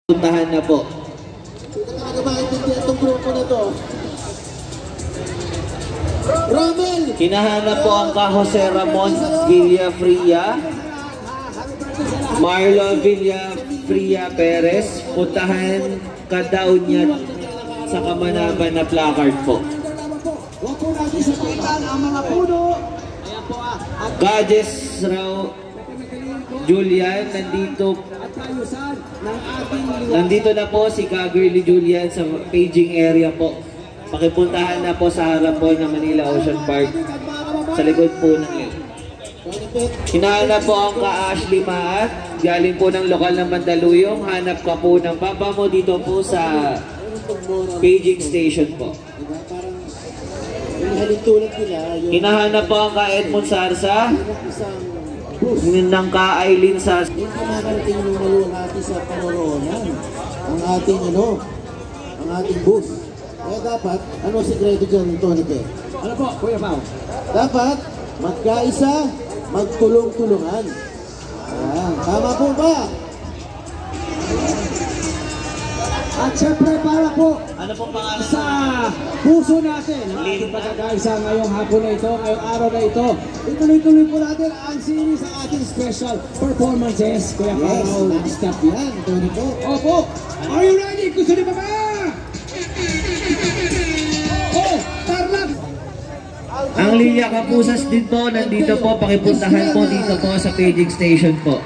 Puntahan na po. Itong grupo na to. Romel! Kinahanap po ang ka Jose Ramon Villafria, Marlon Villafria Perez. Puntahan ka daw niya sa Kamanaban na placard po. Huwag po natin sakitan ang mga puno. Ayan po Gajes raw Julian, nandito na po si Kagirly Julian sa paging area po. Pakipuntahan na po sa harap po ng Manila Ocean Park sa likod po ng hinahanap po ang ka Ashley Maat, galing po ng lokal ng Mandaluyong. Hanap ka po ng papa mo dito po sa paging station po. Hinahanap po ang ka Edmond Sarsa ng ka Aileen sa makarating ng maluhati sa panoronan ang ating booth. Kaya dapat, ano sikreto dyan, Tony Pe? Ano po, Kuya Pao? Dapat, magkaisa, magtulong-tulungan. Ayan, tama po ba? At syempre para po ano pong pangalan sa puso natin ang ating pagkakaisa ngayong hapon na ito, ngayong araw na ito. Ituloy-tuloy po natin ang series ng ating special performances. Kaya Pao, stop yan, Tony po. Opo, are you ready? Gusto niyo ba ba? Oh, Tarlac! ang Lilia Kapusas din po, nandito po, pakipuntahan po dito po sa paging station po.